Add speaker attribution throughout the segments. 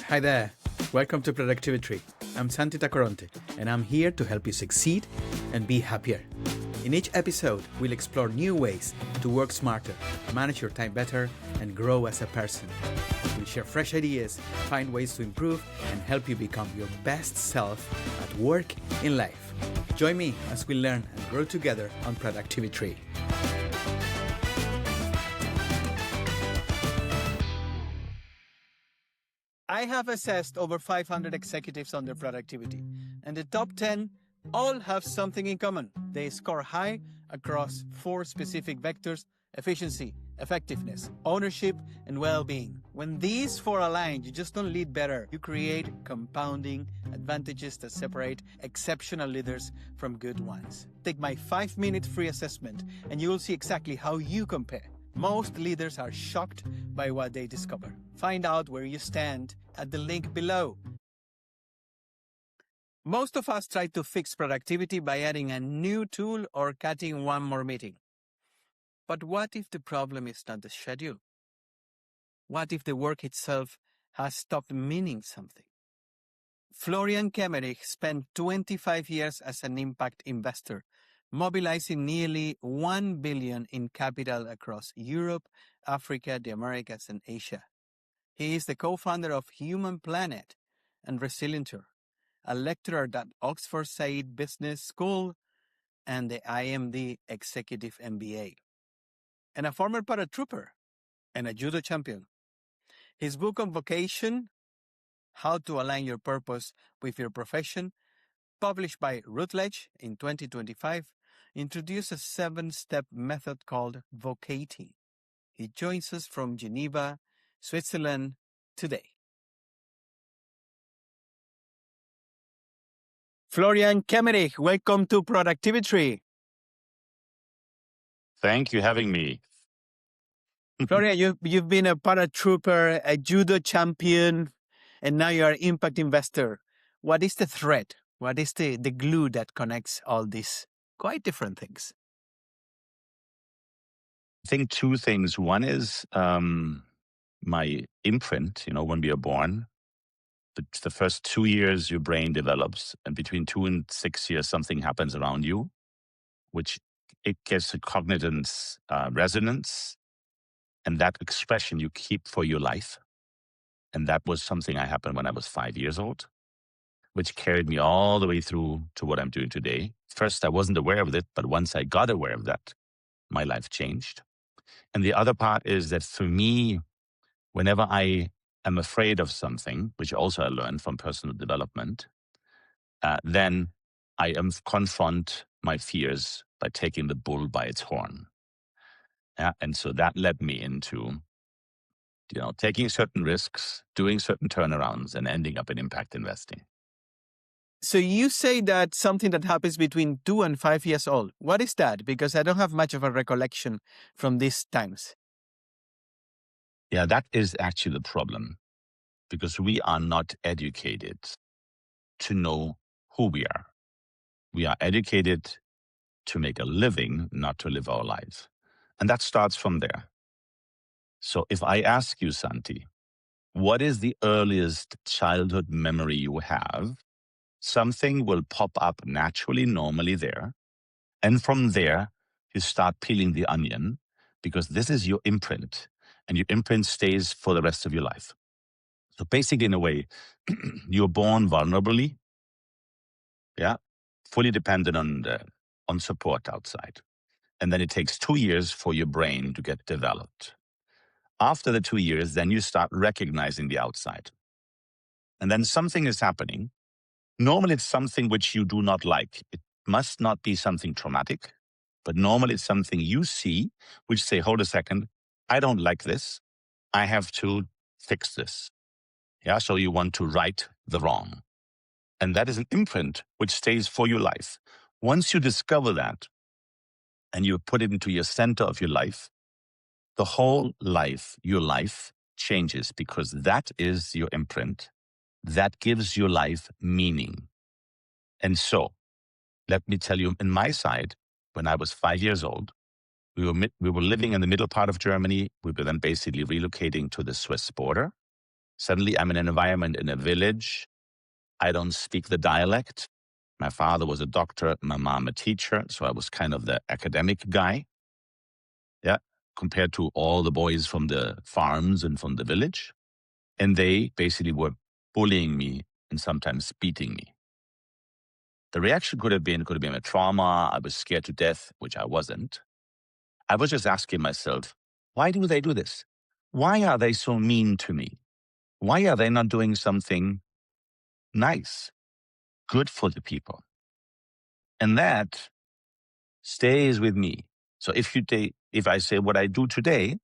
Speaker 1: Hi there. Welcome to Productivi-Tree. I'm Santi Tacoronte, and I'm here to help you succeed and be happier. In each episode, we'll explore new ways to work smarter, manage your time better, and grow as a person. We'll share fresh ideas, find ways to improve, and help you become your best self at work, in life. Join me as we learn and grow together on Productivi-Tree. I have assessed over 500 executives on their productivity, and the top 10 all have something in common. They score high across 4 specific vectors: efficiency, effectiveness, ownership, and well-being. When these 4 align, you just don't lead better. You create compounding advantages that separate exceptional leaders from good ones. Take my 5-minute free assessment, and you will see exactly how you compare. Most leaders are shocked by what they discover. Find out where you stand at the link below. Most of us try to fix productivity by adding a new tool or cutting one more meeting. But what if the problem is not the schedule? What if the work itself has stopped meaning something? Florian Kemmerich spent 25 years as an impact investor, mobilizing nearly $1 billion in capital across Europe, Africa, the Americas, and Asia. He is the co-founder of Human Planet and Resilientor, a lecturer at Oxford Said Business School and the IMD Executive MBA, and a former paratrooper and a judo champion. His book on Vocation, How to Align Your Purpose with Your Profession, published by Routledge in 2025, introduced a 7-step method called Vocating. He joins us from Geneva, Switzerland today. Florian Kemmerich, welcome to Productivi-Tree.
Speaker 2: Thank you for having me.
Speaker 1: Florian, you've been a paratrooper, a judo champion, and now you're an impact investor. What is the thread? What is the glue that connects all these quite different things?
Speaker 2: I think 2 things. One is my imprint. When we are born, the first 2 years your brain develops, and between 2 and 6 years something happens around you, which it gives a cognitive resonance, and that expression you keep for your life. And that was something I happened when I was 5 years old, which carried me all the way through to what I'm doing today. First, I wasn't aware of it, but once I got aware of that, my life changed. And the other part is that for me, whenever I am afraid of something, which also I learned from personal development, then I confront my fears by taking the bull by its horn. And so that led me into taking certain risks, doing certain turnarounds, and ending up in impact investing.
Speaker 1: So you say that something that happens between 2 and 5 years old. What is that? Because I don't have much of a recollection from these times.
Speaker 2: Yeah, that is actually the problem, because we are not educated to know who we are. We are educated to make a living, not to live our lives. And that starts from there. So if I ask you, Santi, what is the earliest childhood memory you have? Something will pop up naturally, normally there. And from there, you start peeling the onion, because this is your imprint, and your imprint stays for the rest of your life. So basically, in a way, you're born vulnerably, fully dependent on support outside. And then it takes 2 years for your brain to get developed. After the 2 years, then you start recognizing the outside. And then something is happening. Normally, it's something which you do not like. It must not be something traumatic, but normally it's something you see, which say, hold a second, I don't like this. I have to fix this. So you want to right the wrong. And that is an imprint which stays for your life. Once you discover that and you put it into your center of your life, the whole life, your life changes, because that is your imprint. That gives your life meaning. And so, let me tell you, in my side, when I was 5 years old, we were living in the middle part of Germany. We were then basically relocating to the Swiss border. Suddenly I'm in an environment in a village. I don't speak the dialect. My father was a doctor, my mom a teacher, so I was kind of the academic guy. Yeah, compared to all the boys from the farms and from the village. And they basically were bullying me and sometimes beating me. The reaction could have been a trauma. I was scared to death, which I wasn't. I was just asking myself, why do they do this? Why are they so mean to me? Why are they not doing something nice, good for the people? And that stays with me. So if I say what I do today,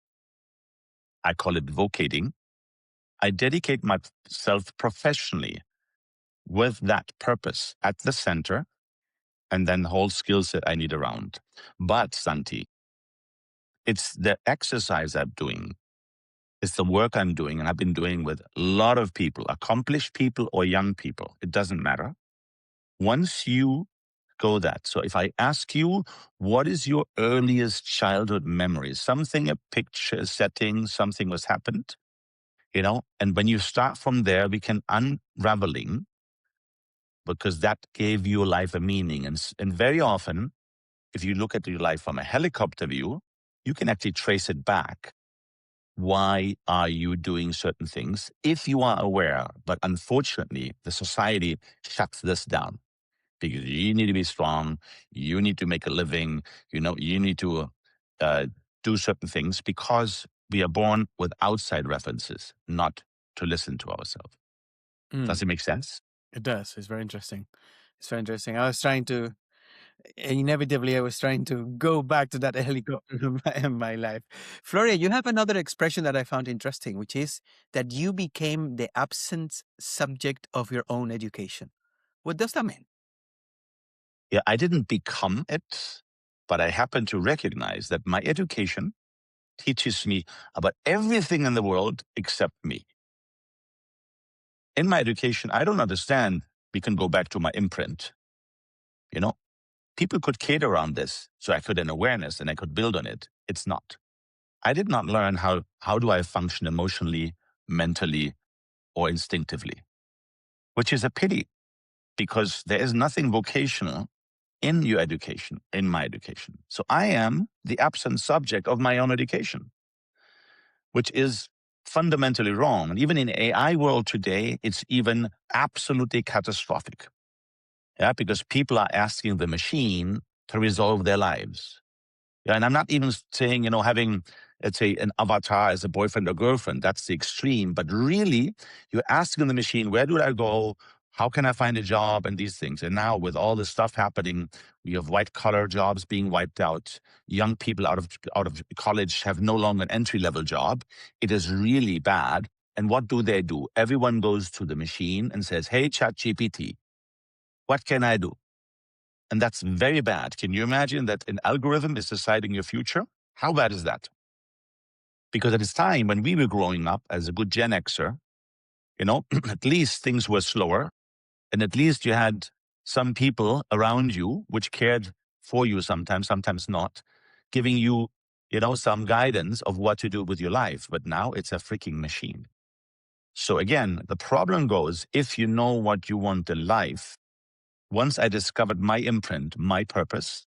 Speaker 2: I call it vocating. I dedicate myself professionally with that purpose at the center, and then the whole skill set I need around. But Santi, it's the exercise I'm doing. It's the work I'm doing, and I've been doing with a lot of people, accomplished people or young people. It doesn't matter. Once you go that. So if I ask you, what is your earliest childhood memory? Something, a picture, a setting, something was happened, and when you start from there, we can unraveling, because that gave your life a meaning. And very often, if you look at your life from a helicopter view, you can actually trace it back. Why are you doing certain things if you are aware? But unfortunately, the society shuts this down, because you need to be strong. You need to make a living. You need to do certain things, because we are born with outside references, not to listen to ourselves. Does it make sense?
Speaker 1: It does. It's very interesting. It's very interesting. I was trying to go back to that helicopter in my life. Floria, you have another expression that I found interesting, which is that you became the absent subject of your own education. What does that mean?
Speaker 2: Yeah, I didn't become it, but I happen to recognize that my education teaches me about everything in the world except me. In my education, I don't understand. We can go back to my imprint. People could cater around this, so I could an awareness and I could build on it. It's not. I did not learn how do I function emotionally, mentally, or instinctively, which is a pity, because there is nothing vocational in your education, in my education. So I am the absent subject of my own education, which is fundamentally wrong. And even in AI world today, it's even absolutely catastrophic. Yeah, because people are asking the machine to resolve their lives. Yeah, and I'm not even saying, having, let's say, an avatar as a boyfriend or girlfriend. That's the extreme. But really, you're asking the machine, where do I go? How can I find a job? And these things. And now with all this stuff happening, we have white collar jobs being wiped out. Young people out of college have no longer an entry level job. It is really bad. And what do? Everyone goes to the machine and says, hey, ChatGPT, what can I do? And that's very bad. Can you imagine that an algorithm is deciding your future? How bad is that? Because at this time when we were growing up as a good Gen Xer, at least things were slower, and at least you had some people around you which cared for you sometimes not, giving you, some guidance of what to do with your life. But now it's a freaking machine. So again, the problem goes, if you know what you want in life, once I discovered my imprint, my purpose,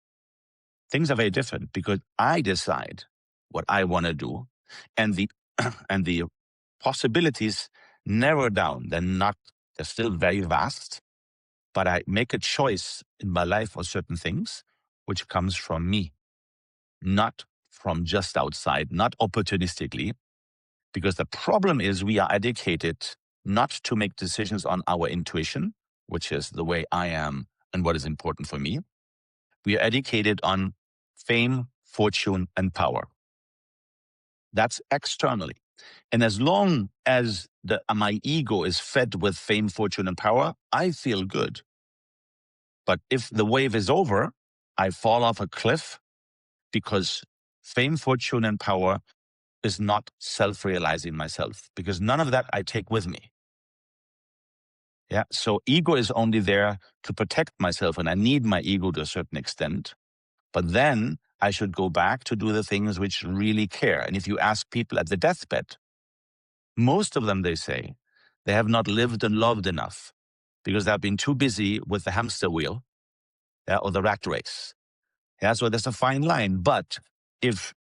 Speaker 2: things are very different, because I decide what I want to do, and the and the possibilities narrow down. They're still very vast, but I make a choice in my life for certain things, which comes from me, not from just outside, not opportunistically. Because the problem is we are educated not to make decisions on our intuition, which is the way I am and what is important for me. We are educated on fame, fortune, and power. That's externally. And as long as my ego is fed with fame, fortune, and power, I feel good. But if the wave is over, I fall off a cliff, because fame, fortune, and power is not self-realizing myself, because none of that I take with me. Yeah. So ego is only there to protect myself, and I need my ego to a certain extent. But then I should go back to do the things which really care. And if you ask people at the deathbed, most of them, they say, They have not lived and loved enough because they've been too busy with the hamster wheel, or the rat race. So there's a fine line. But if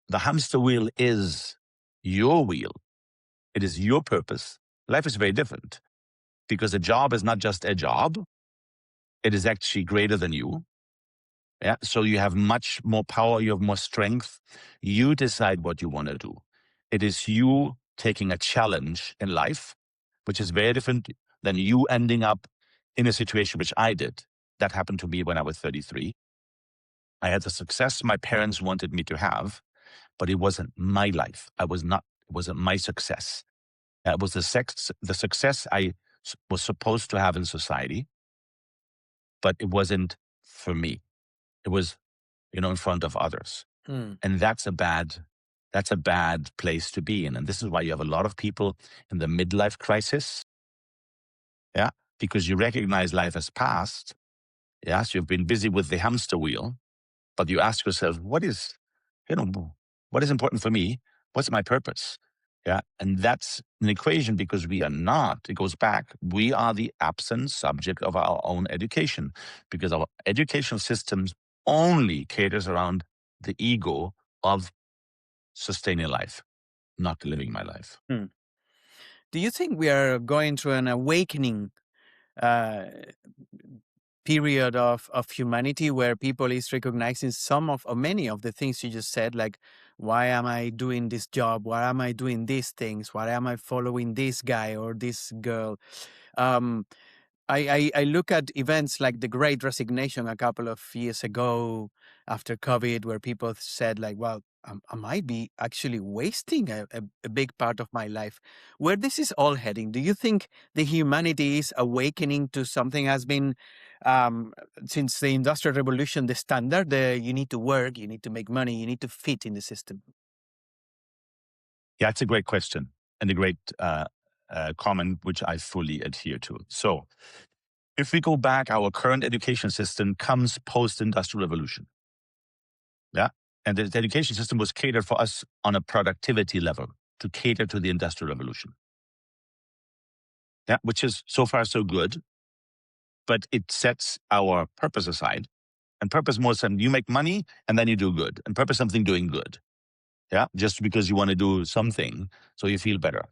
Speaker 2: the hamster wheel is your wheel, it is your purpose, life is very different, because a job is not just a job. It is actually greater than you. So you have much more power, you have more strength. You decide what you want to do. It is you taking a challenge in life, which is very different than you ending up in a situation which I did. That happened to me when I was 33. I had the success my parents wanted me to have, but it wasn't my life. It wasn't my success. It was the success I was supposed to have in society, but it wasn't for me. It was, in front of others. And that's a bad place to be in. And this is why you have a lot of people in the midlife crisis. Because you recognize life has passed. So you've been busy with the hamster wheel, but you ask yourself, what is important for me? What's my purpose? And that's an equation, because we are not, it goes back, we are the absent subject of our own education, because our educational systems only caters around the ego of sustaining life, not living my life.
Speaker 1: Do you think we are going through an awakening period of humanity, where people is recognizing some of, or many of the things you just said, like, why am I doing this job? Why am I doing these things? Why am I following this guy or this girl? I look at events like the Great Resignation a couple of years ago after COVID, where people said, like, well, I might be actually wasting a big part of my life. Where this is all heading? Do you think the humanity is awakening to something has been, since the Industrial Revolution, the standard? You need to work, you need to make money, you need to fit in the system.
Speaker 2: It's a great question and a great comment, which I fully adhere to. So if we go back, our current education system comes post-industrial revolution. And the education system was catered for us on a productivity level to cater to the industrial revolution. Which is so far so good, but it sets our purpose aside. And purpose more than you make money and then you do good. And purpose something doing good. Just because you want to do something so you feel better.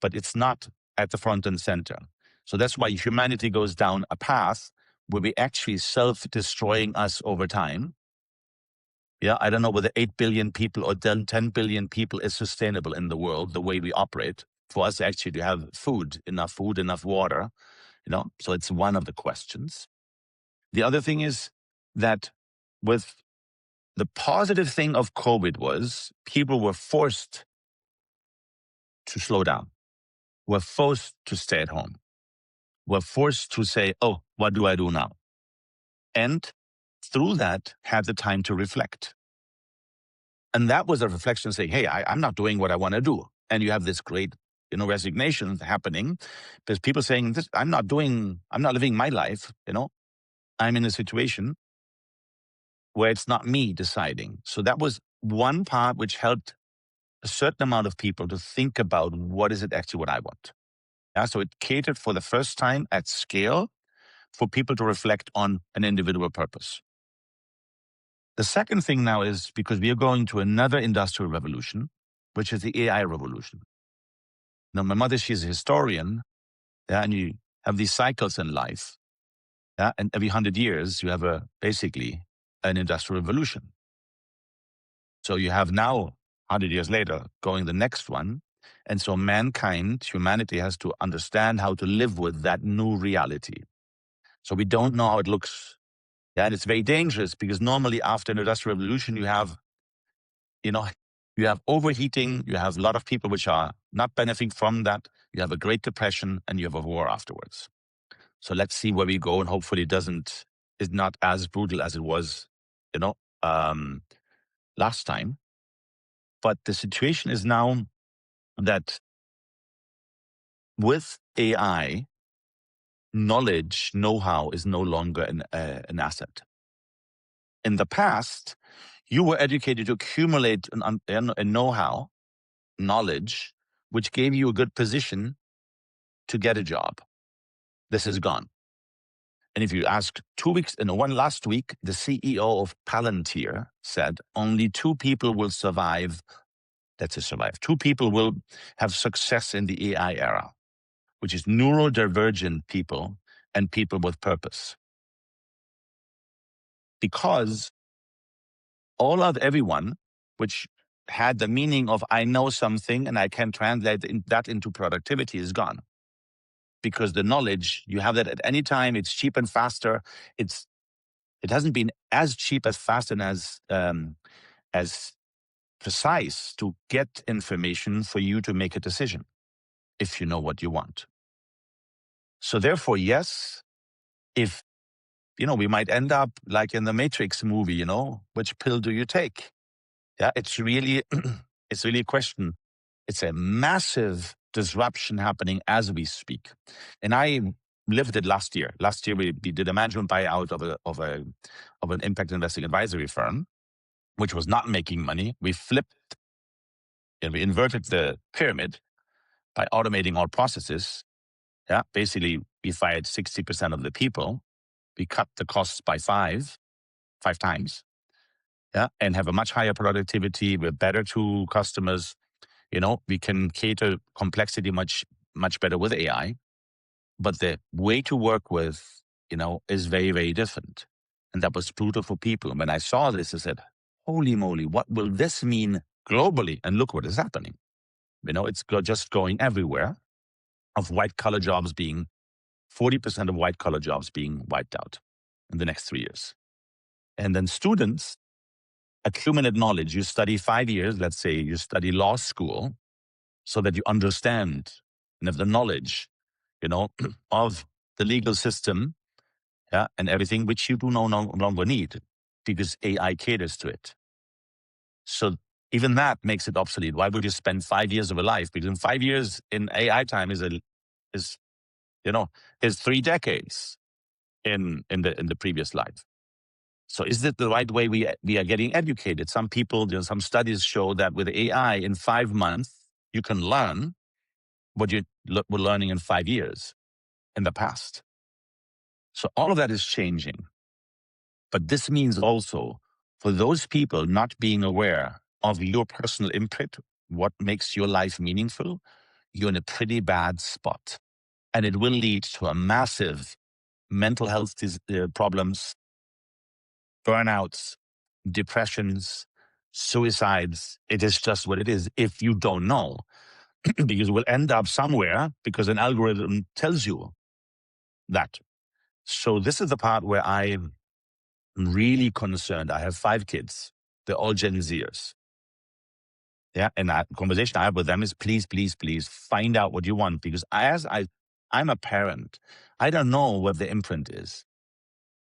Speaker 2: But it's not at the front and center. So that's why humanity goes down a path where we actually self-destroying us over time. I don't know whether 8 billion people or 10 billion people is sustainable in the world, the way we operate. For us actually to have food, enough water, so it's one of the questions. The other thing is that with the positive thing of COVID was people were forced to slow down, were forced to stay at home, were forced to say, oh, what do I do now? And through that, had the time to reflect. And that was a reflection saying, hey, I'm not doing what I want to do. And you have this great, resignation happening because people saying, I'm not living my life. I'm in a situation where it's not me deciding. So that was one part which helped a certain amount of people to think about what is it actually what I want. So it catered for the first time at scale for people to reflect on an individual purpose. The second thing now is because we are going to another industrial revolution, which is the AI revolution. Now, my mother, she's a historian, and you have these cycles in life. And every 100 years, you have basically an industrial revolution. So you have now, 100 years later, going the next one. And so humanity has to understand how to live with that new reality. So we don't know how it looks. And it's very dangerous because normally after an industrial revolution, you have overheating, you have a lot of people which are not benefiting from that. You have a Great Depression and you have a war afterwards. So let's see where we go, and hopefully is not as brutal as it was, last time. But the situation is now that with AI, knowledge, know-how is no longer an asset. In the past, you were educated to accumulate a know-how, knowledge, which gave you a good position to get a job. This is gone. And if you ask 2 weeks, last week, the CEO of Palantir said only 2 people will survive. That's a survive. 2 people will have success in the AI era, which is neurodivergent people and people with purpose. Because everyone, which had the meaning of I know something and I can translate that into productivity, is gone. Because the knowledge, you have that at any time, it's cheap and faster. It hasn't been as cheap, as fast, and as precise to get information for you to make a decision if you know what you want. So therefore, yes, if, we might end up like in the Matrix movie, which pill do you take? Yeah, it's really a question. It's a massive disruption happening as we speak. And I lived it last year. Last year, we did a management buyout of an impact investing advisory firm, which was not making money. We flipped and we inverted the pyramid by automating all processes. Yeah, basically, we fired 60% of the people. We cut the costs by five times. Yeah, and have a much higher productivity. We're better to customers. We can cater complexity much, much better with AI. But the way to work with, is very, very different. And that was brutal for people. And when I saw this, I said, holy moly, what will this mean globally? And look what is happening. It's just going everywhere, of white collar jobs being 40% of white collar jobs being wiped out in the next 3 years. And then students accumulate knowledge. You study 5 years, let's say you study law school, so that you understand and have the knowledge, of the legal system, yeah, and everything, which you do no longer need because AI caters to it. So even that makes it obsolete. Why would you spend 5 years of a life? Because in 5 years in AI time is 3 decades in the previous life. So is it the right way we are getting educated? Some people, some studies show that with AI in 5 months, you can learn what you were learning in 5 years in the past. So all of that is changing. But this means also for those people not being aware of your personal input, what makes your life meaningful, you're in a pretty bad spot. And it will lead to a massive mental health problems, burnouts, depressions, suicides. It is just what it is if you don't know. Because we'll end up somewhere because an algorithm tells you that. So this is the part where I'm really concerned. I have 5 kids. They're all Gen Zers. Yeah, and the conversation I have with them is please, please, please find out what you want. Because I'm a parent, I don't know what the imprint is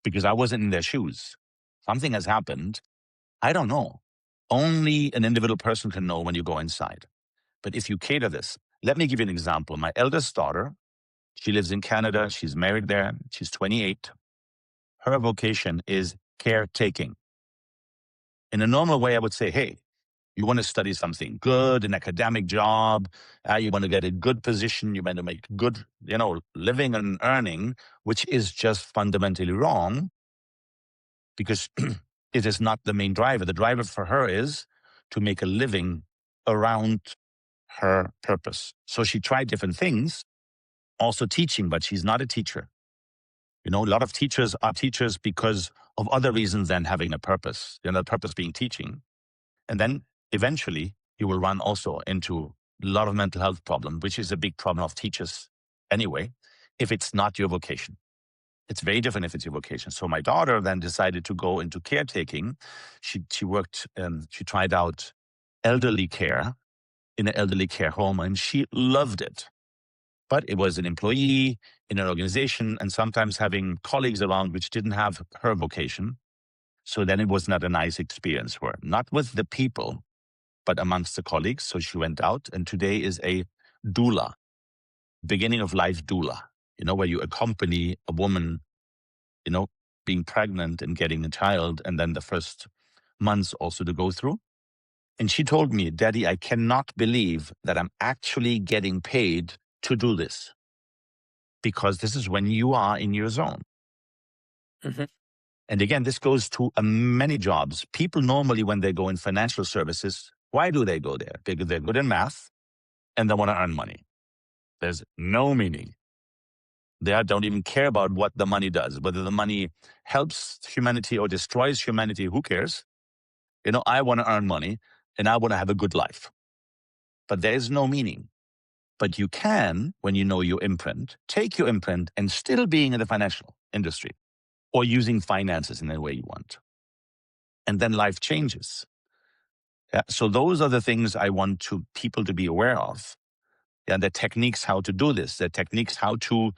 Speaker 2: because I wasn't in their shoes. Something has happened. I don't know. Only an individual person can know when you go inside. But if you cater this, let me give you an example. My eldest daughter, she lives in Canada. She's married there. She's 28. Her vocation is caretaking. In a normal way, I would say, hey, you want to study something good, an academic job, you want to get a good position, you want to make good, living and earning, which is just fundamentally wrong because it is not the main driver. The driver for her is to make a living around her purpose. So she tried different things, also teaching, but she's not a teacher. A lot of teachers are teachers because of other reasons than having a purpose, the purpose being teaching. And then eventually you will run also into a lot of mental health problems, which is a big problem of teachers anyway, if it's not your vocation. It's very different if it's your vocation. So my daughter then decided to go into caretaking. She worked, she tried out elderly care in an elderly care home and she loved it. But it was an employee in an organization and sometimes having colleagues around which didn't have her vocation. So then it was not a nice experience for her, not with the people, but amongst the colleagues. So she went out and today is a doula, beginning of life doula, where you accompany a woman, being pregnant and getting a child and then the first months also to go through. And she told me, Daddy, I cannot believe that I'm actually getting paid to do this. because this is when you are in your zone.
Speaker 1: Mhm.
Speaker 2: And again, this goes to many jobs. People normally, when they go in financial services, why do they go there? Because they're good in math and they want to earn money. There's no meaning. They don't even care about what the money does, whether the money helps humanity or destroys humanity. Who cares? I want to earn money and I want to have a good life. But there is no meaning. But you can, when you know your imprint, take your imprint and still being in the financial industry or using finances in the way you want. And then life changes. Yeah. So those are the things I want people to be aware of. Yeah, the techniques how to do this, the techniques how to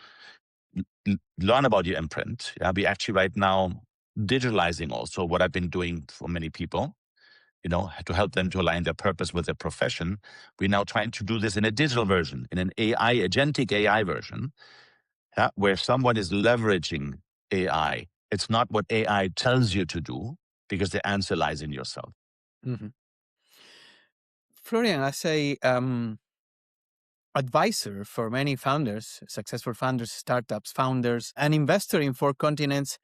Speaker 2: learn about your imprint. Yeah, we actually right now digitalizing also what I've been doing for many people, to help them to align their purpose with their profession. We're now trying to do this in a digital version, in an agentic AI version, yeah, where someone is leveraging AI. It's not what AI tells you to do, because the answer lies in yourself.
Speaker 1: Mhm. Florian, as a advisor for many founders, successful founders, startups, founders, an investor in 4 continents,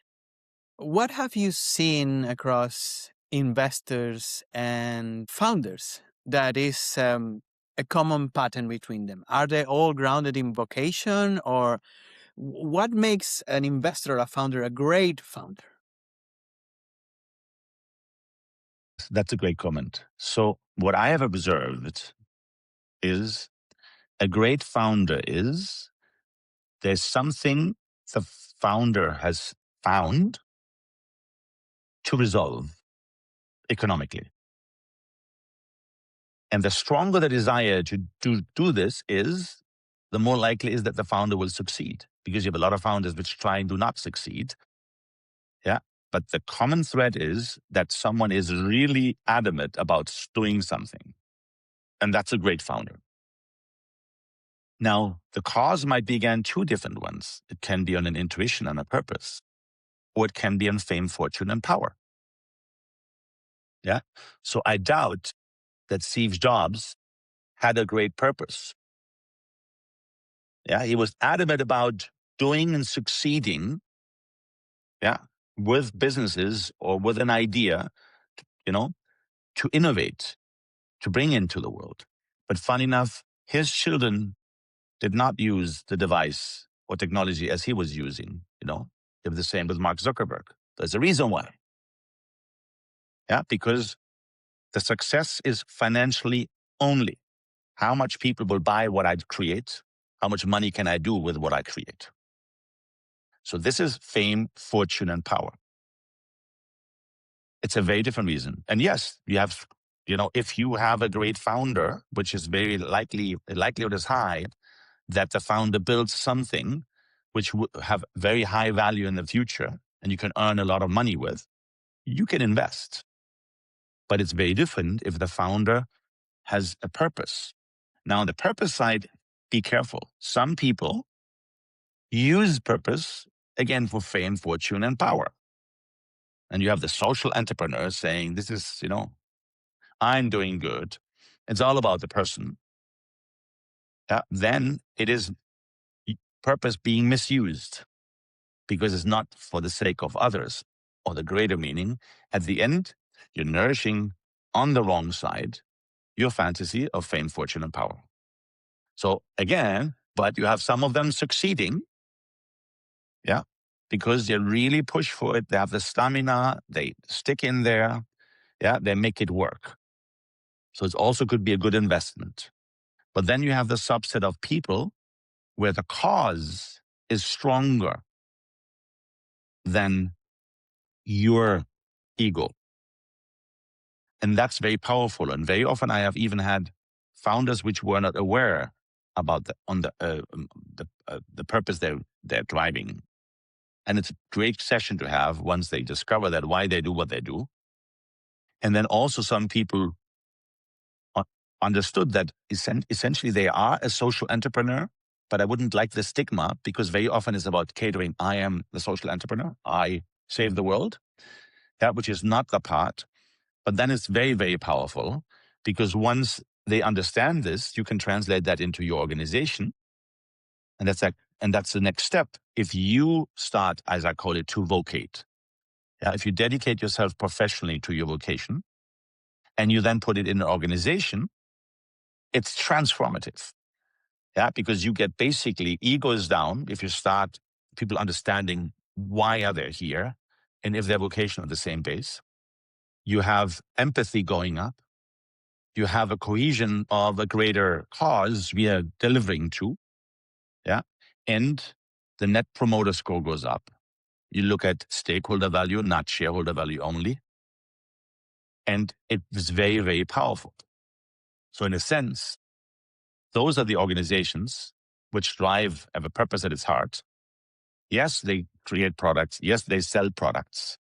Speaker 1: what have you seen across investors and founders that is a common pattern between them? Are they all grounded in vocation, or what makes an investor or a founder a great founder?
Speaker 2: That's a great comment. So what I have observed is a great founder is there's something the founder has found to resolve economically. And the stronger the desire to do this is, the more likely is that the founder will succeed, because you have a lot of founders which try and do not succeed. Yeah. But the common thread is that someone is really adamant about doing something. And that's a great founder. Now, the cause might be, again, 2 different ones. It can be on an intuition and a purpose, or it can be on fame, fortune, and power. Yeah. So I doubt that Steve Jobs had a great purpose. Yeah. He was adamant about doing and succeeding, yeah, with businesses or with an idea, to innovate, to bring into the world. But funny enough, his children did not use the device or technology as he was using. It was the same with Mark Zuckerberg. There's a reason why. Yeah, because the success is financially only. How much people will buy what I create? How much money can I do with what I create? So this is fame, fortune, and power. It's a very different reason. And yes, you have, if you have a great founder, which is very likely, the likelihood is high that the founder builds something which would have very high value in the future and you can earn a lot of money with, you can invest. But it's very different if the founder has a purpose. Now, on the purpose side, be careful. Some people use purpose, again, for fame, fortune, and power. And you have the social entrepreneur saying, this is, I'm doing good. It's all about the person. Then it is purpose being misused because it's not for the sake of others or the greater meaning. At the end, you're nourishing on the wrong side your fantasy of fame, fortune, and power. So again, but you have some of them succeeding, yeah, because they really push for it. They have the stamina, they stick in there, yeah, they make it work. So it also could be a good investment. But then you have the subset of people where the cause is stronger than your ego. And that's very powerful. And very often I have even had founders which were not aware about the purpose they're driving. And it's a great session to have once they discover that, why they do what they do. And then also some people understood that essentially they are a social entrepreneur, but I wouldn't like the stigma, because very often it's about catering. I am the social entrepreneur. I save the world. That which is not the part. But then it's very, very powerful, because once they understand this, you can translate that into your organization. And that's like and that's the next step. If you start, as I call it, to vocate, if you dedicate yourself professionally to your vocation, and you then put it in an organization, it's transformative. Because you get basically egos down if you start people understanding why are they here and if their vocation on the same base. You have empathy going up. You have a cohesion of a greater cause we are delivering to. And the net promoter score goes up. You look at stakeholder value, not shareholder value only. And it was very, very powerful. So in a sense, those are the organizations which have a purpose at its heart. Yes, they create products. Yes, they sell products.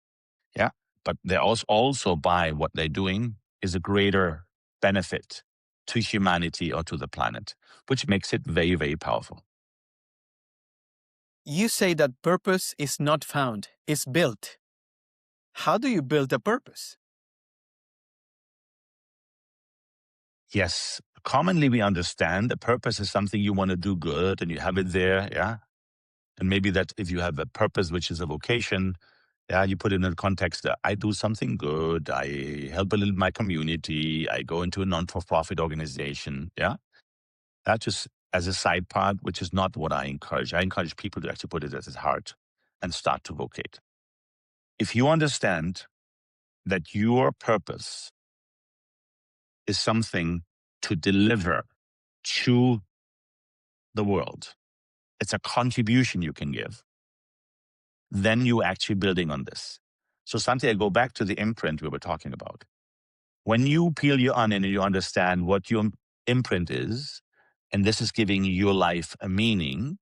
Speaker 2: But they also by what they're doing is a greater benefit to humanity or to the planet, which makes it very, very powerful.
Speaker 1: You say that purpose is not found, it's built. How do you build a purpose?
Speaker 2: Yes, commonly we understand the purpose is something you want to do good and you have it there, And maybe that if you have a purpose, which is a vocation, you put it in a context that I do something good, I help a little my community, I go into a non-for-profit organization, That just as a side part, which is not what I encourage. I encourage people to actually put it at its heart and start to vocate. If you understand that your purpose is something to deliver to the world, it's a contribution you can give, then you're actually building on this. So Santi, I go back to the imprint we were talking about. When you peel your onion and you understand what your imprint is, and this is giving your life a meaning,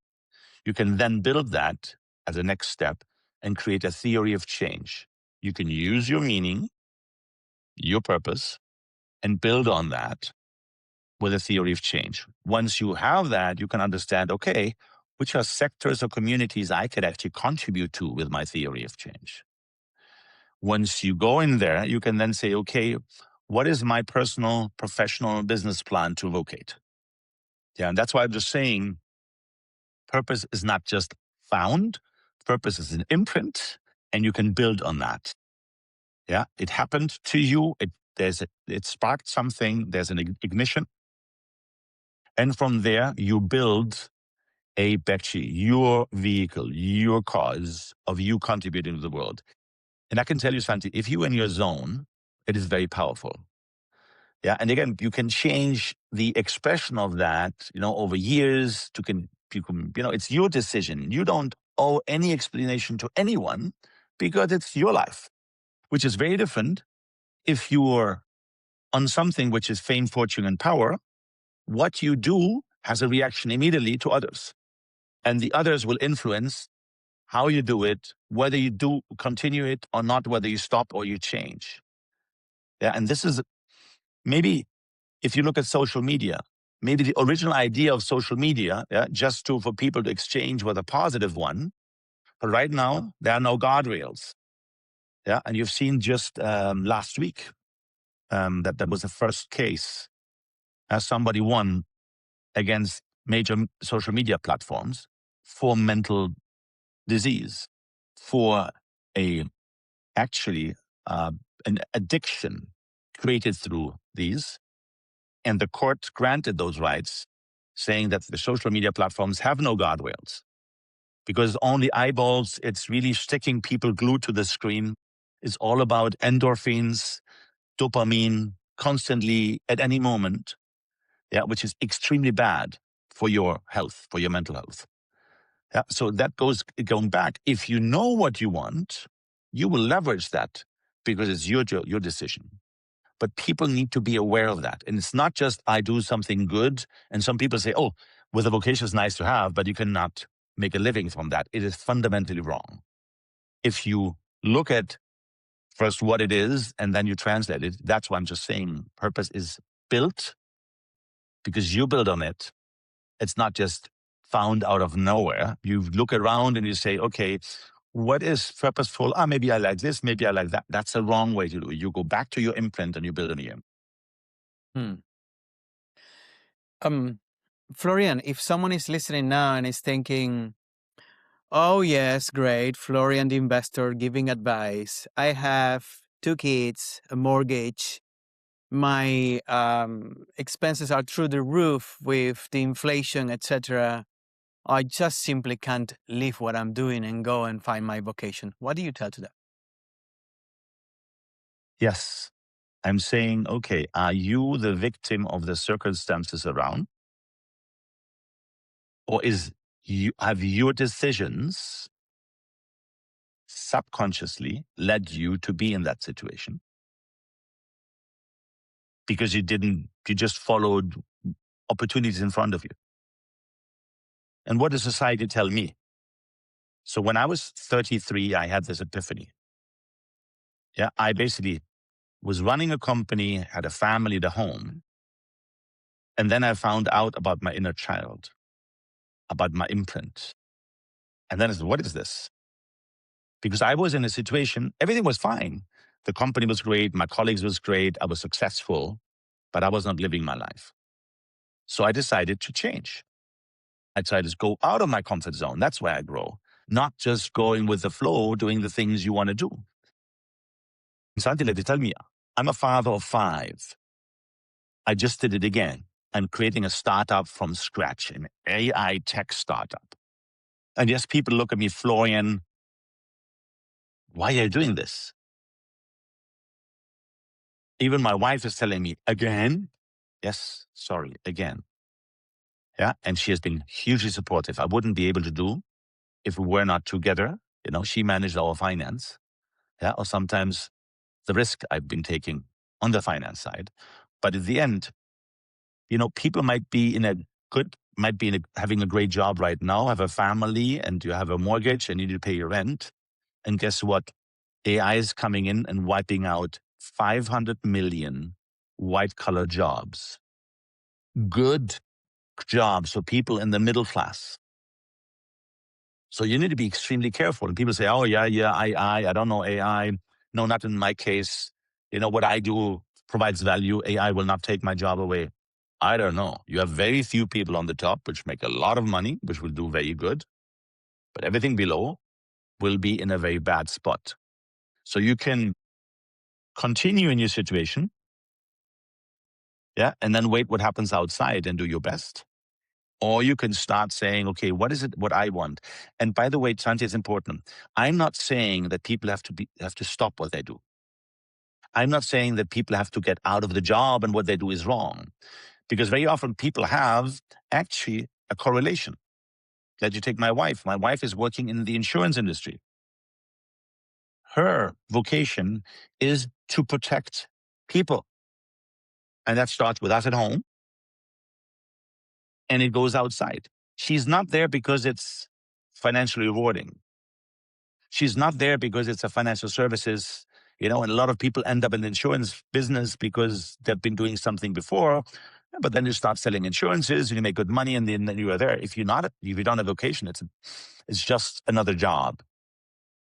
Speaker 2: you can then build that as a next step and create a theory of change. You can use your meaning, your purpose, and build on that with a theory of change. Once you have that, you can understand, okay, which are sectors or communities I could actually contribute to with my theory of change. Once you go in there, you can then say, okay, what is my personal, professional, business plan to vocate? And that's why I'm just saying purpose is not just found, purpose is an imprint, and you can build on that. It happened to you, it sparked something, there's an ignition. And from there, you build actually your vehicle, your cause of you contributing to the world. And I can tell you something, if you're in your zone, it is very powerful. And again, you can change the expression of that, over years. It's your decision. You don't owe any explanation to anyone because it's your life, which is very different. If you're on something which is fame, fortune, and power, what you do has a reaction immediately to others. And the others will influence how you do it, whether you do continue it or not, whether you stop or you change. And this is maybe, if you look at social media, maybe the original idea of social media, just for people to exchange with a positive one. But right now, there are no guardrails. And you've seen just last week that was the first case as somebody won against major social media platforms for mental disease, for actually an addiction created through these. And the court granted those rights, saying that the social media platforms have no guardrails because only eyeballs, it's really sticking people glued to the screen. It's all about endorphins, dopamine, constantly at any moment, which is extremely bad for your health, for your mental health. So that going back. If you know what you want, you will leverage that because it's your decision. But people need to be aware of that. And it's not just I do something good. And some people say, oh, with a vocation is nice to have, but you cannot make a living from that. It is fundamentally wrong. If you look at first what it is and then you translate it, that's why I'm just saying purpose is built because you build on it. It's not just found out of nowhere. You look around and you say, okay, what is purposeful? Maybe I like this, maybe I like that. That's the wrong way to do it. You go back to your imprint and you build on it.
Speaker 1: Florian, if someone is listening now and is thinking, oh, yes, great, Florian the investor giving advice. I have 2 kids, a mortgage. My expenses are through the roof with the inflation, etc. I just simply can't leave what I'm doing and go and find my vocation. What do you tell to them?
Speaker 2: Yes. I'm saying, okay, are you the victim of the circumstances around? Or have your decisions subconsciously led you to be in that situation? Because you just followed opportunities in front of you. And what does society tell me? So when I was 33, I had this epiphany. Yeah, I basically was running a company, had a family, the home. And then I found out about my inner child, about my imprint. And then I said, what is this? Because I was in a situation, everything was fine. The company was great. My colleagues was great. I was successful, but I was not living my life. So I decided to change. I tried to go out of my comfort zone. That's where I grow, not just going with the flow, doing the things you want to do. Santi, let me tell me, I'm a father of 5. I just did it again. I'm creating a startup from scratch, an AI tech startup. And yes, people look at me, Florian, why are you doing this? Even my wife is telling me, again? Yes, sorry, again. Yeah. And she has been hugely supportive. I wouldn't be able to do if we were not together. She managed our finance. Yeah. Or sometimes the risk I've been taking on the finance side. But at the end, people might be having a great job right now, have a family, and you have a mortgage and you need to pay your rent. And guess what? AI is coming in and wiping out 500 million white collar jobs. Good jobs for people in the middle class. So you need to be extremely careful. And people say, oh, yeah, I don't know AI. No, not in my case. What I do provides value. AI will not take my job away. I don't know. You have very few people on the top which make a lot of money, which will do very good. But everything below will be in a very bad spot. So you can continue in your situation. Yeah. And then wait what happens outside and do your best. Or you can start saying, okay, what is it, what I want? And by the way, Santi, it's important. I'm not saying that people have to stop what they do. I'm not saying that people have to get out of the job and what they do is wrong. Because very often people have actually a correlation. Let you take my wife. My wife is working in the insurance industry. Her vocation is to protect people. And that starts with us at home. And it goes outside. She's not there because it's financially rewarding. She's not there because it's a financial services, and a lot of people end up in the insurance business because they've been doing something before. But then you start selling insurances and you make good money and then you are there. If you don't have a vocation, it's just another job.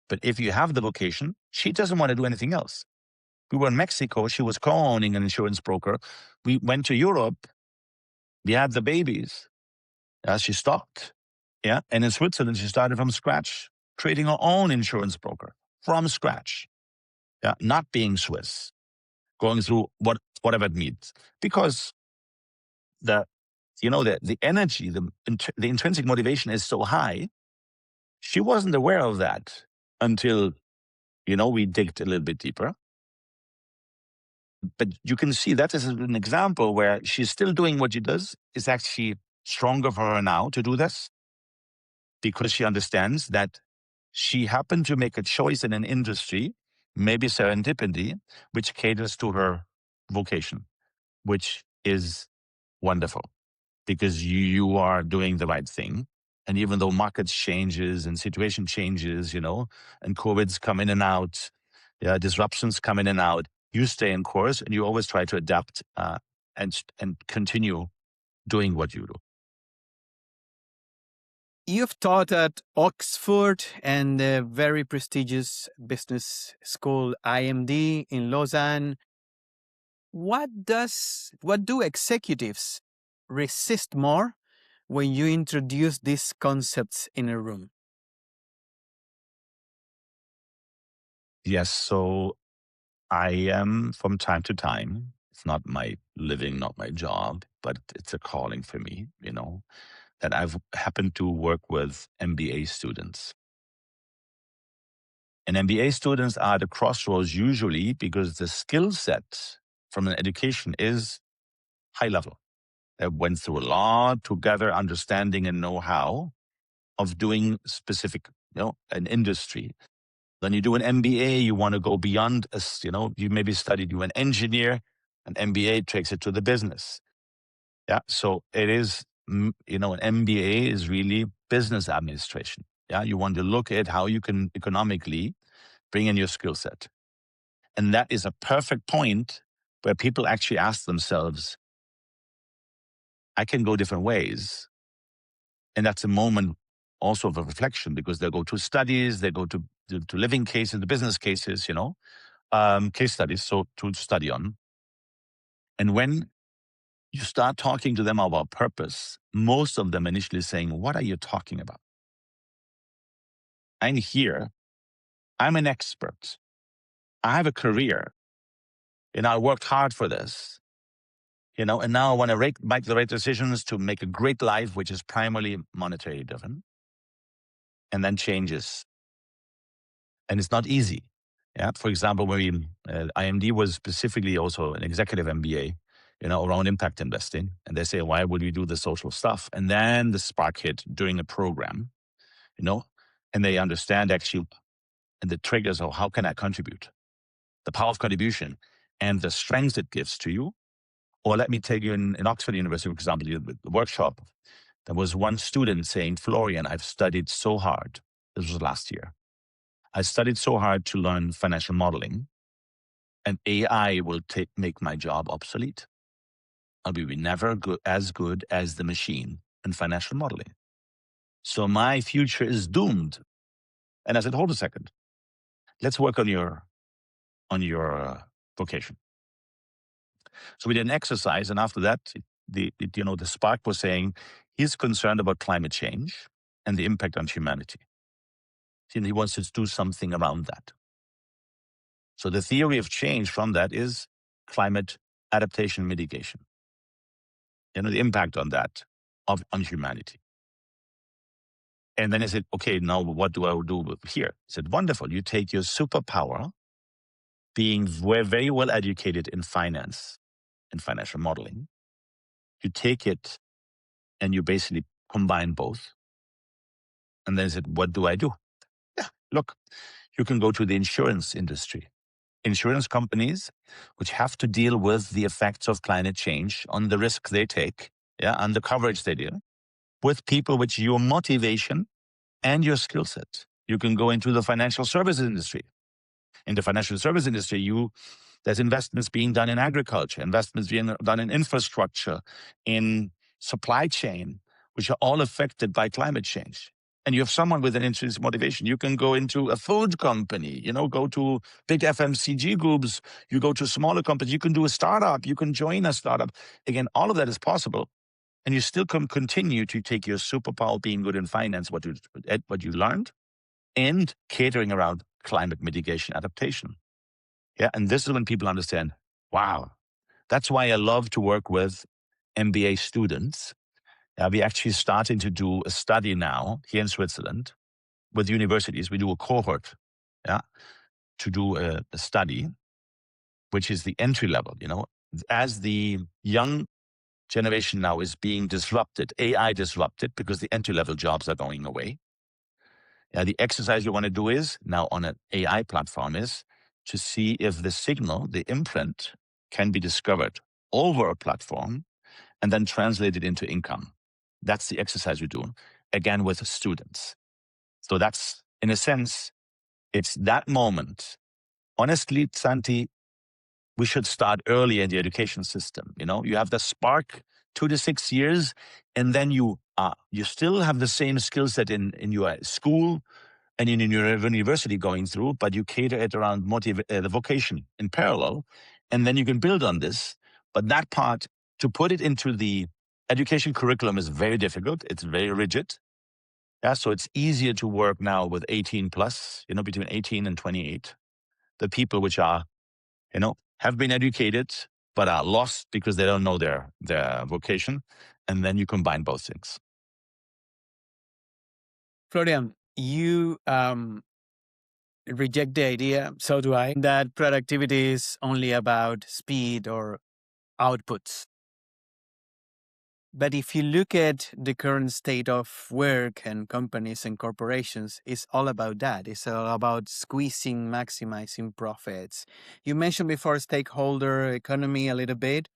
Speaker 2: But if you have the vocation, she doesn't want to do anything else. We were in Mexico. She was co-owning an insurance broker. We went to Europe. We had the babies. She stopped. Yeah. And in Switzerland, she started from scratch, creating her own insurance broker from scratch. Yeah. Not being Swiss, going through whatever it means. Because the energy, the intrinsic motivation is so high. She wasn't aware of that until, we digged a little bit deeper. But you can see that is an example where she's still doing what she does. It's actually stronger for her now to do this because she understands that she happened to make a choice in an industry, maybe serendipity, which caters to her vocation, which is wonderful because you are doing the right thing. And even though markets changes and situation changes, and COVID's come in and out, disruptions come in and out, you stay in course and you always try to adapt and continue doing what you do.
Speaker 1: You've taught at Oxford and the very prestigious business school IMD in Lausanne. What do executives resist more when you introduce these concepts in a room?
Speaker 2: Yes. So I am, from time to time, it's not my living, not my job, but it's a calling for me, that I've happened to work with MBA students. And MBA students are at the crossroads usually because the skill set from an education is high level. They went through a lot to gather understanding and know-how of doing specific, an industry. Then you do an MBA, you want to go beyond us, you maybe studied, you an engineer, an MBA takes it to the business. Yeah. So it is, an MBA is really business administration. Yeah. You want to look at how you can economically bring in your skill set. And that is a perfect point where people actually ask themselves, I can go different ways. And that's a moment also of a reflection because they go to studies, they go to living cases, the business cases, case studies, so to study on. And when you start talking to them about purpose, most of them initially saying, what are you talking about? I'm here. I'm an expert. I have a career. I worked hard for this. And now I want to make the right decisions to make a great life, which is primarily monetary driven, and then changes. And it's not easy. Yeah. For example, when IMD was specifically also an executive MBA, around impact investing. And they say, why would we do the social stuff? And then the spark hit during a program, and they understand actually, and the triggers of how can I contribute? The power of contribution and the strength it gives to you. Or let me take you in Oxford University, for example, the workshop. There was one student saying, Florian, I've studied so hard. This was last year. I studied so hard to learn financial modeling, and AI will make my job obsolete. I'll be never as good as the machine in financial modeling. So my future is doomed. And I said, hold a second. Let's work on your vocation. So we did an exercise, and after that, the spark was saying he's concerned about climate change and the impact on humanity. And he wants to do something around that. So the theory of change from that is climate adaptation mitigation. The impact on that on humanity. And then I said, okay, now what do I do here? I said, wonderful. You take your superpower, being very well educated in finance and financial modeling. You take it and you basically combine both. And then I said, what do I do? Yeah, look, you can go to the insurance industry. Insurance companies, which have to deal with the effects of climate change on the risk they take, and the coverage they do, with people with your motivation and your skill set. You can go into the financial services industry. In the financial service industry, there's investments being done in agriculture, investments being done in infrastructure, in supply chain, which are all affected by climate change. And you have someone with an intrinsic motivation. You can go into a food company, go to big FMCG groups, you go to smaller companies, you can do a startup, you can join a startup. Again, all of that is possible. And you still can continue to take your superpower, being good in finance, what you learned, and catering around climate mitigation adaptation. Yeah. And this is when people understand, wow, that's why I love to work with MBA students. We're actually starting to do a study now here in Switzerland with universities. We do a cohort, to do a study, which is the entry level, as the young generation now is being disrupted, AI disrupted, because the entry level jobs are going away. The exercise you want to do is now on an AI platform is to see if the signal, the imprint, can be discovered over a platform and then translated into income. That's the exercise we're doing, again, with students. So that's, in a sense, it's that moment. Honestly, Santi, we should start early in the education system. You have the spark 2 to 6 years, and then you still have the same skill set in your school and in your university going through, but you cater it around the vocation in parallel, and then you can build on this. But that part, to put it into the education curriculum is very difficult. It's very rigid. Yeah, so it's easier to work now with 18 plus, between 18 and 28. The people which are, have been educated, but are lost because they don't know their vocation. And then you combine both things.
Speaker 1: Florian, you reject the idea, so do I, that productivity is only about speed or outputs. But if you look at the current state of work and companies and corporations, it's all about that. It's all about squeezing, maximizing profits. You mentioned before stakeholder economy a little bit.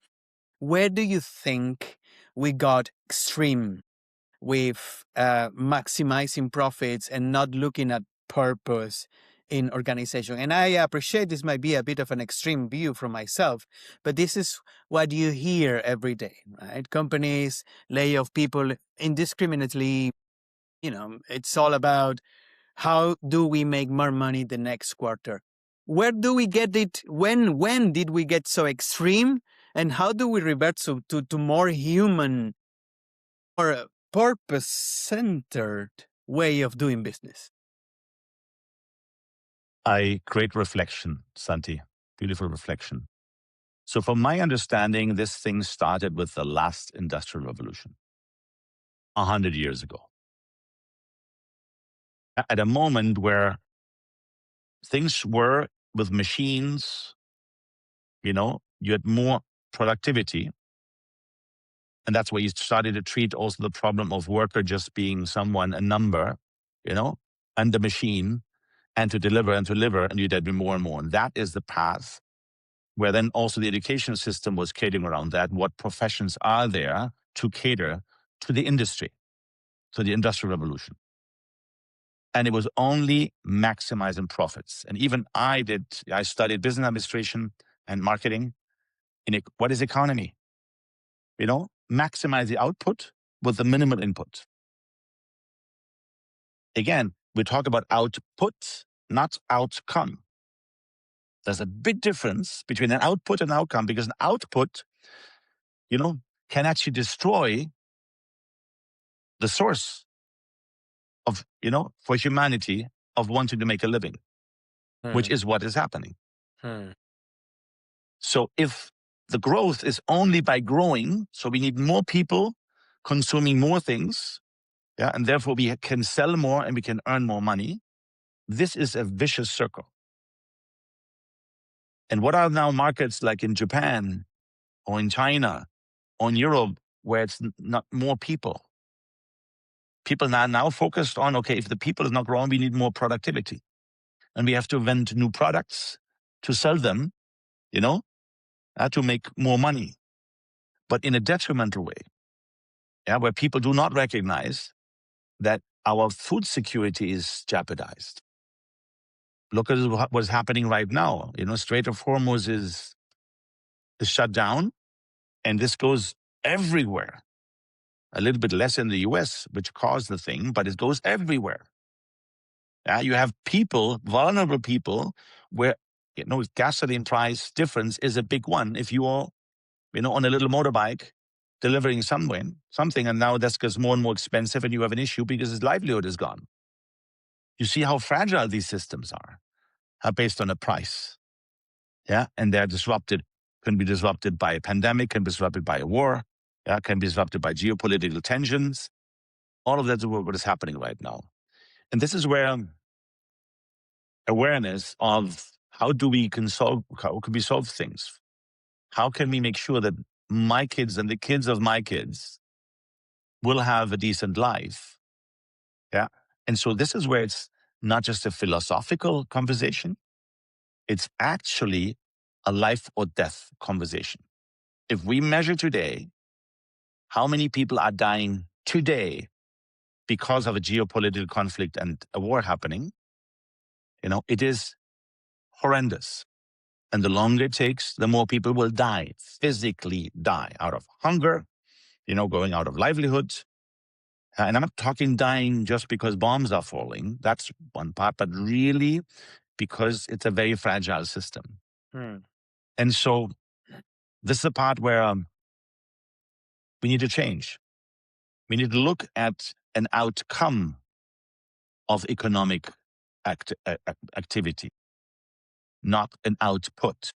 Speaker 1: Where do you think we got extreme with maximizing profits and not looking at purpose in organization? And I appreciate this might be a bit of an extreme view from myself, but this is what you hear every day, right? Companies lay off people indiscriminately. It's all about how do we make more money the next quarter? Where do we get it? When did we get so extreme? And how do we revert to more human or purpose-centered way of doing business?
Speaker 2: Great reflection, Santi. Beautiful reflection. So from my understanding, this thing started with the last industrial revolution, 100 years ago. At a moment where things were with machines, you had more productivity. And that's where you started to treat also the problem of worker just being someone, a number, and the machine, and to deliver, and you did more and more. And that is the path where then also the education system was catering around that. What professions are there to cater to the industry, to the industrial revolution? And it was only maximizing profits. And even I studied business administration and marketing. What is economy? Maximize the output with the minimal input. Again, we talk about output, not outcome. There's a big difference between an output and outcome, because an output, can actually destroy the source of, for humanity of wanting to make a living, which is what is happening. So if the growth is only by growing, so we need more people consuming more things, and therefore we can sell more and we can earn more money. This is a vicious circle. And what are now markets like in Japan or in China or in Europe, where it's not more people? People are now focused on, okay, if the people is not growing, we need more productivity. And we have to invent new products to sell them, to make more money. But in a detrimental way, where people do not recognize that our food security is jeopardized. Look at what's happening right now. Strait of Hormuz is shut down, and this goes everywhere. A little bit less in the US, which caused the thing, but it goes everywhere. You have people, vulnerable people, where gasoline price difference is a big one. If you are, on a little motorbike delivering something, and now that gets more and more expensive, and you have an issue because his livelihood is gone. You see how fragile these systems are based on a price. And they're disrupted, can be disrupted by a pandemic, can be disrupted by a war, can be disrupted by geopolitical tensions. All of that is what is happening right now. And this is where awareness of how can we solve things? How can we make sure that my kids and the kids of my kids will have a decent life? And so this is where it's not just a philosophical conversation. It's actually a life or death conversation. If we measure today, how many people are dying today because of a geopolitical conflict and a war happening, it is horrendous. And the longer it takes, the more people will die, physically die out of hunger, going out of livelihood. And I'm not talking dying just because bombs are falling. That's one part, but really because it's a very fragile system. And so this is the part where we need to change. We need to look at an outcome of economic activity, not an output.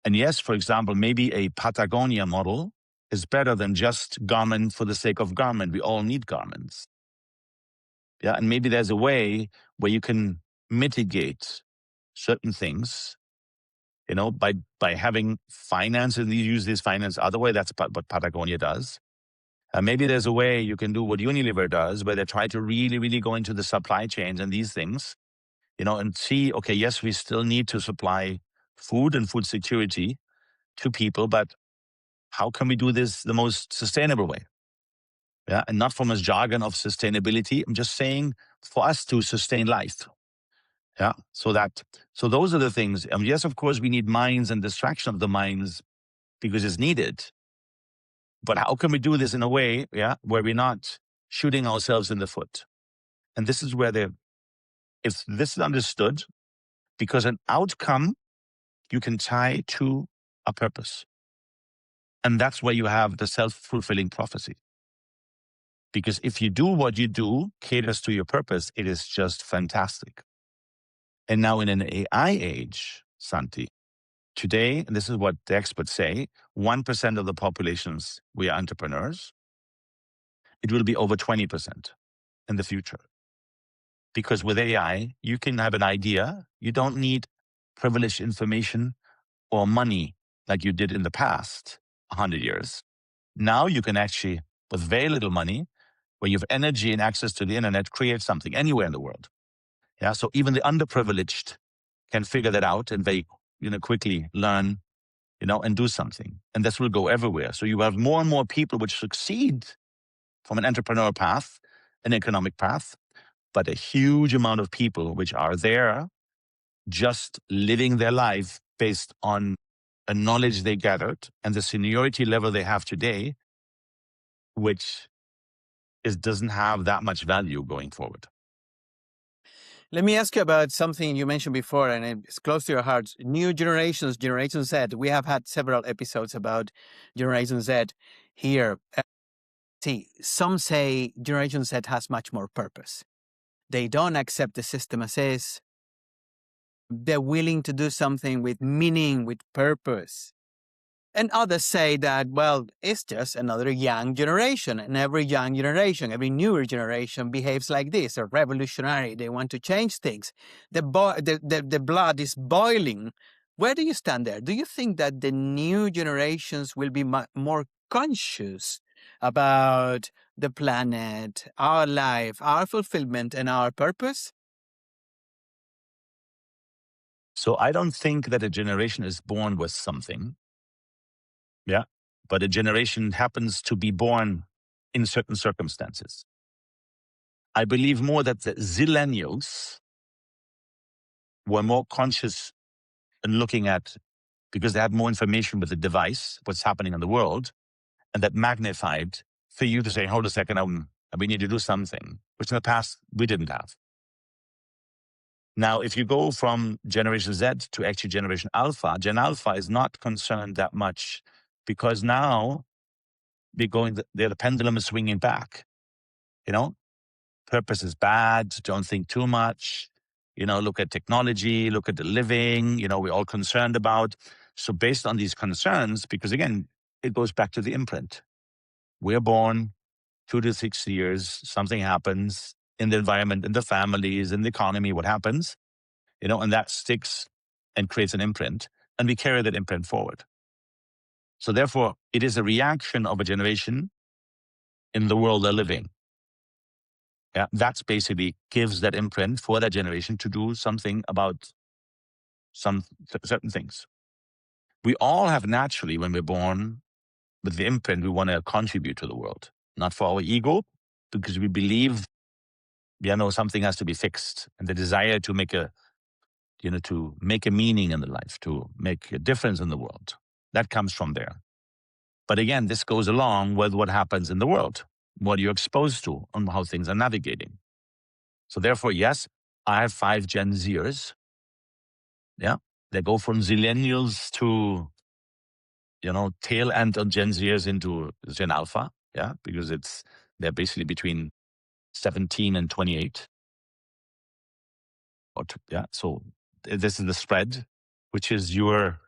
Speaker 2: And yes, for example, maybe a Patagonia model is better than just garment for the sake of garment. We all need garments. Yeah, and maybe there's a way where you can mitigate certain things, by having finance, and you use this finance other way. That's what Patagonia does. Maybe there's a way you can do what Unilever does, where they try to really, really go into the supply chains and these things, and see, okay, yes, we still need to supply food and food security to people, but how can we do this the most sustainable way? Yeah, and not from a jargon of sustainability. I'm just saying for us to sustain life. Yeah, so those are the things. Yes, of course, we need minds and distraction of the minds because it's needed. But how can we do this in a way, where we're not shooting ourselves in the foot? And this is where if this is understood, because an outcome you can tie to a purpose. And that's where you have the self-fulfilling prophecy. Because if you do what you do caters to your purpose, it is just fantastic. And now in an AI age, Santi, today, and this is what the experts say, 1% of the populations, we are entrepreneurs. It will be over 20% in the future. Because with AI, you can have an idea. You don't need privileged information or money like you did in the past 100 years. Now you can actually, with very little money, where you have energy and access to the internet, create something anywhere in the world. Yeah. So even the underprivileged can figure that out and very, quickly learn, and do something. And this will go everywhere. So you have more and more people which succeed from an entrepreneurial path, an economic path, but a huge amount of people which are there just living their life based on a knowledge they gathered and the seniority level they have today, which doesn't have that much value going forward.
Speaker 1: Let me ask you about something you mentioned before, and it's close to your heart. New generations, Generation Z. We have had several episodes about Generation Z here. See, some say Generation Z has much more purpose. They don't accept the system as is. They're willing to do something with meaning, with purpose. And others say that, well, it's just another young generation. And every young generation, every newer generation behaves like this. They're revolutionary. They want to change things. The blood is boiling. Where do you stand there? Do you think that the new generations will be more conscious about the planet, our life, our fulfillment, and our purpose?
Speaker 2: So I don't think that a generation is born with something. Yeah. But a generation happens to be born in certain circumstances. I believe more that the zillennials were more conscious in looking at, because they had more information with the device, what's happening in the world, and that magnified for you to say, hold a second, we need to do something, which in the past we didn't have. Now, if you go from Generation Z to actually Generation Alpha, Gen Alpha is not concerned that much because now the pendulum is swinging back. Purpose is bad. Don't think too much. Look at technology, look at the living, we're all concerned about. So based on these concerns, because again, it goes back to the imprint. We're born 2 to 6 years, something happens in the environment, in the families, in the economy, what happens, and that sticks and creates an imprint, and we carry that imprint forward. So therefore, it is a reaction of a generation in the world they're living. Yeah, that's basically gives that imprint for that generation to do something about some certain things. We all have naturally, when we're born, with the imprint, we want to contribute to the world, not for our ego, because we believe, something has to be fixed, and the desire to make to make a meaning in the life, to make a difference in the world, that comes from there. But again, this goes along with what happens in the world, what you're exposed to, and how things are navigating. So therefore, yes, I have 5 Gen Zers. Yeah. They go from zillennials to, tail end of Gen Zers into Gen Alpha, because they're basically between 17 and 28. So this is the spread, which is you're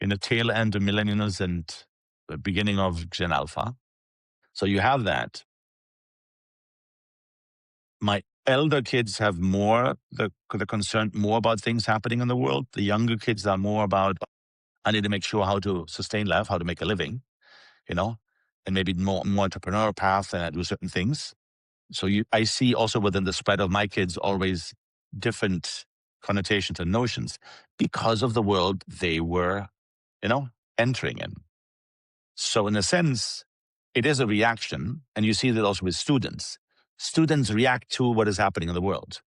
Speaker 2: in the tail end of millennials and the beginning of Gen Alpha. So you have that. My elder kids have more, they're concerned more about things happening in the world. The younger kids are more about, I need to make sure how to sustain life, how to make a living, and maybe more entrepreneurial path and I do certain things. So I see also within the spread of my kids always different connotations and notions because of the world they were, entering in. So in a sense, it is a reaction. And you see that also with students. Students react to what is happening in the world,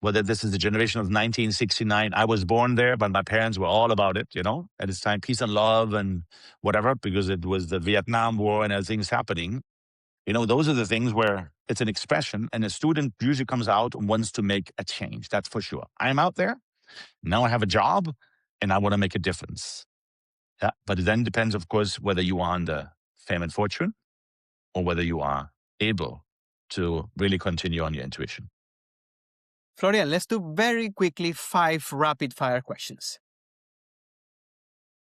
Speaker 2: whether this is the generation of 1969. I was born there, but my parents were all about it, at this time, peace and love and whatever, because it was the Vietnam War and things happening. Those are the things where it's an expression and a student usually comes out and wants to make a change. That's for sure. I'm out there. Now I have a job and I want to make a difference. Yeah. But it then depends, of course, whether you are under fame and fortune or whether you are able to really continue on your intuition.
Speaker 1: Florian, let's do very quickly 5 rapid fire questions.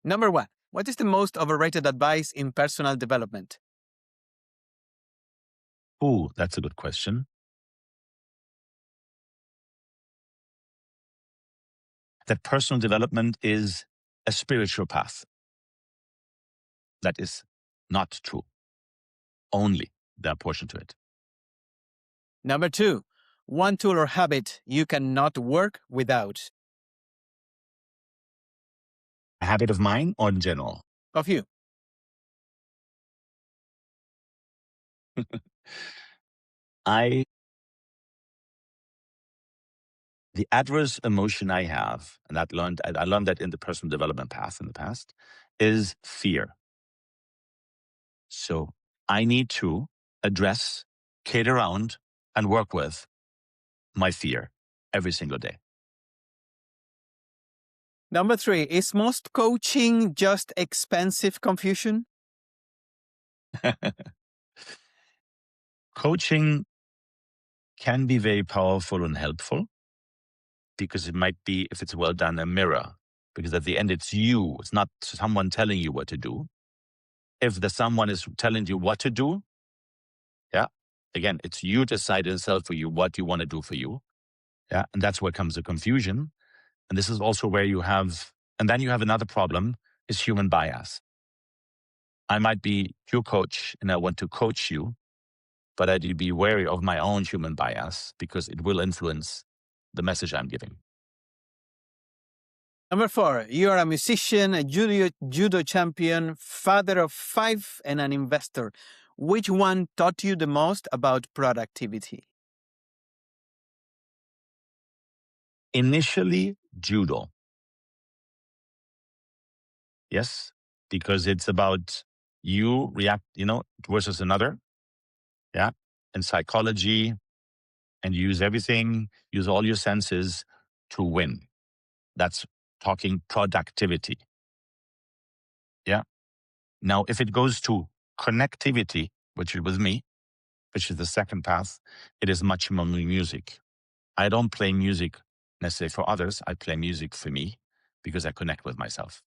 Speaker 1: Number 1, what is the most overrated advice in personal development?
Speaker 2: Ooh, that's a good question. That personal development is a spiritual path. That is not true. Only there are portion to it.
Speaker 1: Number 2, one tool or habit you cannot work without.
Speaker 2: A habit of mine or in general?
Speaker 1: Of you.
Speaker 2: The adverse emotion I have, and I learned that in the personal development path in the past, is fear. So I need to address, cater around, and work with my fear every single day.
Speaker 1: Number 3, is most coaching just expensive confusion?
Speaker 2: Coaching can be very powerful and helpful because it might be, if it's well done, a mirror. Because at the end, it's you. It's not someone telling you what to do. If someone is telling you what to do, again, it's you decide itself for you what you want to do for you. Yeah. And that's where comes the confusion. And this is also where and then you have another problem is human bias. I might be your coach and I want to coach you, but I'd be wary of my own human bias because it will influence the message I'm giving.
Speaker 1: Number 4, you are a musician, a judo champion, father of 5, and an investor. Which one taught you the most about productivity?
Speaker 2: Initially, judo. Yes, because it's about you react, versus another. Yeah. And psychology, and use everything, use all your senses to win. That's talking productivity. Yeah. Now, if it goes to connectivity, which is with me, which is the second path, it is much more music. I don't play music necessarily for others. I play music for me because I connect with myself.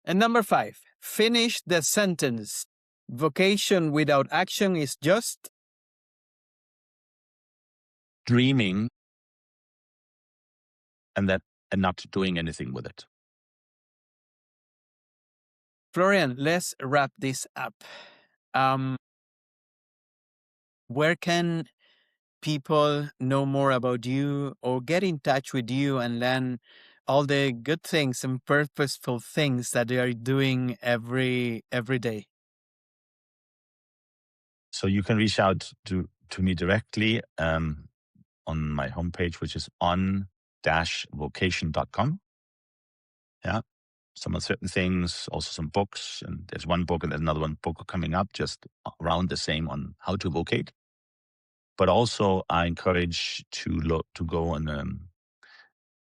Speaker 1: And number 5, finish the sentence. Vocation without action is just
Speaker 2: dreaming and not doing anything with it.
Speaker 1: Florian, let's wrap this up. Where can people know more about you or get in touch with you and learn all the good things and purposeful things that they are doing every day?
Speaker 2: So you can reach out to me directly on my homepage, which is on-vocation.com. Yeah. Some of certain things, also some books, and there's one book and there's another book coming up just around the same on how to vocate. But also I encourage to go and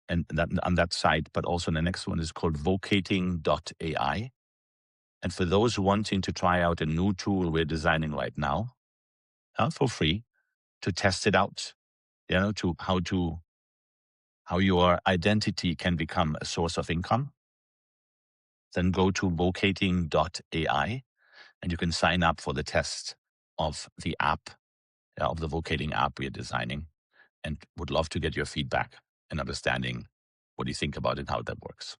Speaker 2: and that on that site, but also the next one is called vocating.ai. And for those wanting to try out a new tool we're designing right now, for free, to test it out, to how your identity can become a source of income, then go to vocating.ai and you can sign up for the test of the app, of the Vocating app we are designing, and would love to get your feedback and understanding what you think about it, how that works.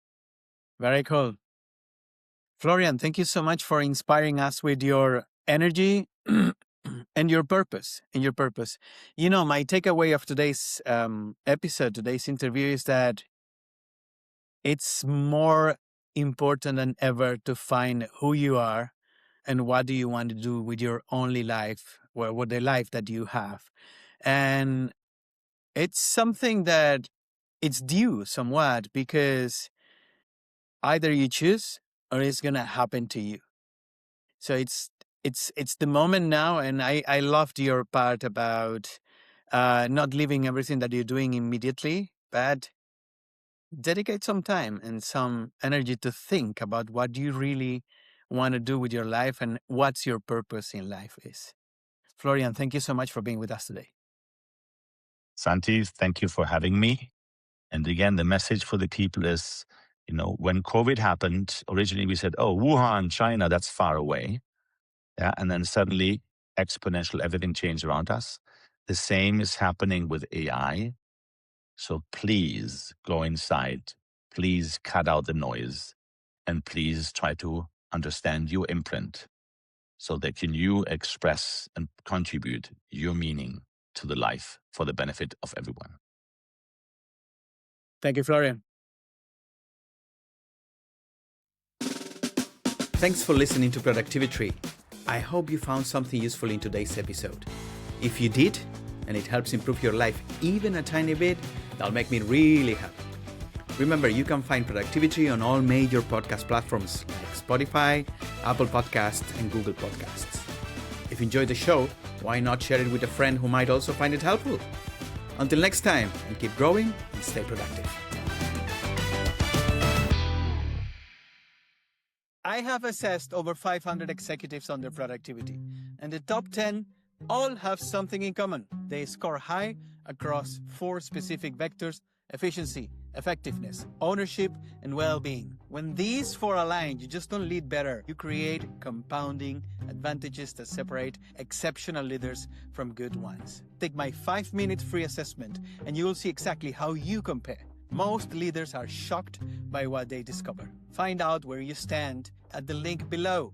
Speaker 1: Very cool. Florian, thank you so much for inspiring us with your energy and your purpose. My takeaway of today's episode, today's interview, is that it's more important than ever to find who you are and what do you want to do with your only life, or with the life that you have. And it's something that it's due somewhat, because either you choose or it's going to happen to you. So it's the moment now. And I loved your part about not leaving everything that you're doing immediately, but dedicate some time and some energy to think about what you really want to do with your life and what's your purpose in life is. Florian, thank you so much for being with us today.
Speaker 2: Santi, thank you for having me. And again, the message for the people is, when COVID happened, originally we said, oh, Wuhan, China, that's far away. Yeah. And then suddenly exponential, everything changed around us. The same is happening with AI. So please go inside, please cut out the noise, and please try to understand your imprint so that you express and contribute your meaning to the life for the benefit of everyone.
Speaker 1: Thank you, Florian. Thanks for listening to Productivi-Tree. I hope you found something useful in today's episode. If you did, and it helps improve your life even a tiny bit, that'll make me really happy. Remember, you can find Productivi-Tree on all major podcast platforms like Spotify, Apple Podcasts, and Google Podcasts. If you enjoyed the show, why not share it with a friend who might also find it helpful? Until next time, and keep growing and stay productive. I have assessed over 500 executives on their productivity, and the top 10 all have something in common. They score high across 4 specific vectors: efficiency, effectiveness, ownership, and well-being. When these 4 align, you just don't lead better. You create compounding advantages that separate exceptional leaders from good ones. Take my 5-minute free assessment, and you will see exactly how you compare. Most leaders are shocked by what they discover. Find out where you stand at the link below.